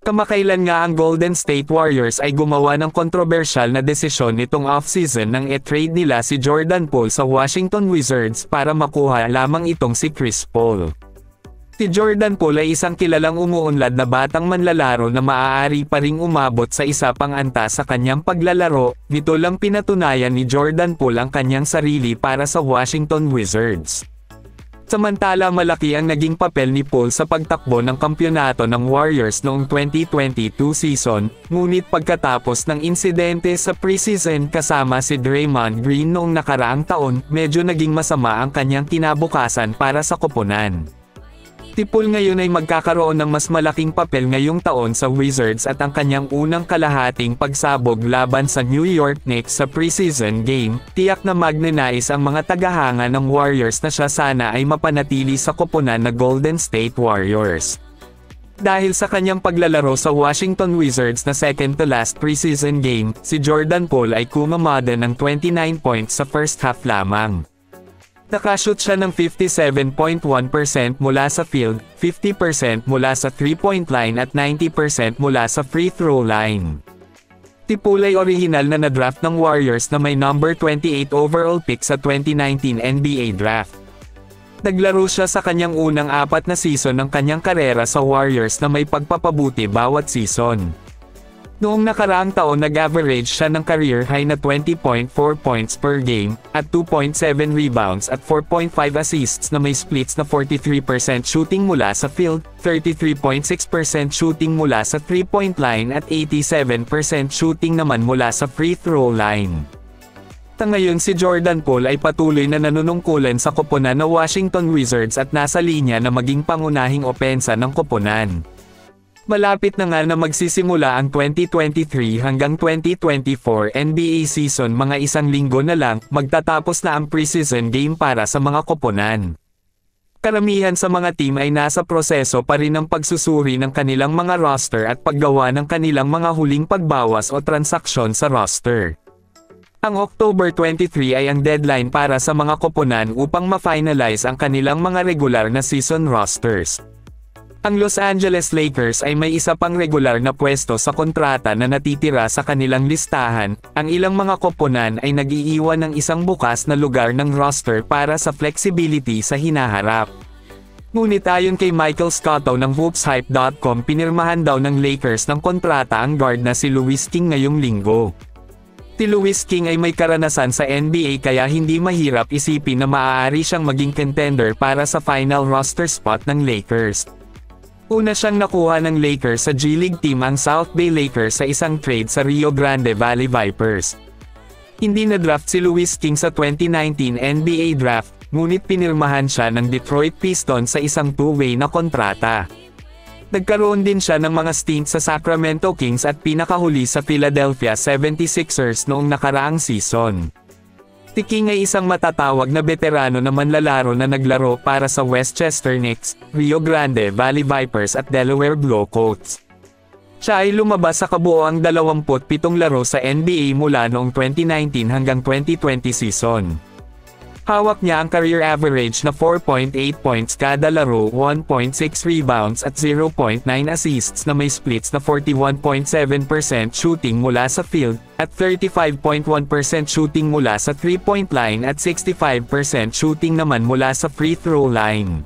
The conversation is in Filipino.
Kamakailan nga ang Golden State Warriors ay gumawa ng kontrobersyal na desisyon nitong offseason nang i-trade nila si Jordan Poole sa Washington Wizards para makuha lamang itong si Chris Paul. Si Jordan Poole ay isang kilalang umuunlad na batang manlalaro na maaari pa ring umabot sa isa pang antas sa kanyang paglalaro. Nito lang pinatunayan ni Jordan Poole ang kanyang sarili para sa Washington Wizards. Samantala malaki ang naging papel ni Poole sa pagtakbo ng kampyonato ng Warriors noong 2022 season, ngunit pagkatapos ng insidente sa preseason kasama si Draymond Green noong nakaraang taon, medyo naging masama ang kanyang kinabukasan para sa koponan. Si Poole ngayon ay magkakaroon ng mas malaking papel ngayong taon sa Wizards at ang kanyang unang kalahating pagsabog laban sa New York Knicks sa preseason game, tiyak na magnanais ang mga tagahanga ng Warriors na siya sana ay mapanatili sa koponan na Golden State Warriors. Dahil sa kanyang paglalaro sa Washington Wizards na second to last preseason game, si Jordan Poole ay kumamada ng 29 points sa first half lamang. Nakashoot siya ng 57.1% mula sa field, 50% mula sa 3-point line at 90% mula sa free throw line. Si Poole ay orihinal na na-draft ng Warriors na may number 28 overall pick sa 2019 NBA Draft. Naglaro siya sa kanyang unang 4 na season ng kanyang karera sa Warriors na may pagpapabuti bawat season. Noong nakaraang taon nag-average siya ng career high na 20.4 points per game, at 2.7 rebounds at 4.5 assists na may splits na 43% shooting mula sa field, 33.6% shooting mula sa 3-point line at 87% shooting naman mula sa free throw line. Ngayon si Jordan Poole ay patuloy na nanunungkulan sa koponan ng Washington Wizards at nasa linya na maging pangunahing opensa ng koponan. Malapit na nga na magsisimula ang 2023 hanggang 2024 NBA season, mga isang linggo na lang, magtatapos na ang preseason game para sa mga koponan. Karamihan sa mga team ay nasa proseso pa rin ng pagsusuri ng kanilang mga roster at paggawa ng kanilang mga huling pagbawas o transaksyon sa roster. Ang October 23 ay ang deadline para sa mga koponan upang ma-finalize ang kanilang mga regular na season rosters. Ang Los Angeles Lakers ay may isa pang regular na pwesto sa kontrata na natitira sa kanilang listahan. Ang ilang mga koponan ay nag-iiwan ng isang bukas na lugar ng roster para sa flexibility sa hinaharap. Ngunit ayon kay Michael Scotto ng HoopsHype.com, pinirmahan daw ng Lakers ng kontrata ang guard na si Louis King ngayong linggo. Si Louis King ay may karanasan sa NBA kaya hindi mahirap isipin na maaari siyang maging contender para sa final roster spot ng Lakers. Una siyang nakuha ng Lakers sa G-League team ang South Bay Lakers sa isang trade sa Rio Grande Valley Vipers. Hindi na-draft si Louis King sa 2019 NBA Draft, ngunit pinirmahan siya ng Detroit Pistons sa isang two-way na kontrata. Nagkaroon din siya ng mga stints sa Sacramento Kings at pinakahuli sa Philadelphia 76ers noong nakaraang season. Si King ay isang matatawag na veterano na manlalaro na naglaro para sa Westchester Knicks, Rio Grande Valley Vipers at Delaware Blue-Coats. Siya ay lumabas sa kabuoang 27 laro sa NBA mula noong 2019 hanggang 2020 season. Hawak niya ang career average na 4.8 points kada laro, 1.6 rebounds at 0.9 assists na may splits na 41.7% shooting mula sa field, at 35.1% shooting mula sa 3-point line at 65% shooting naman mula sa free throw line.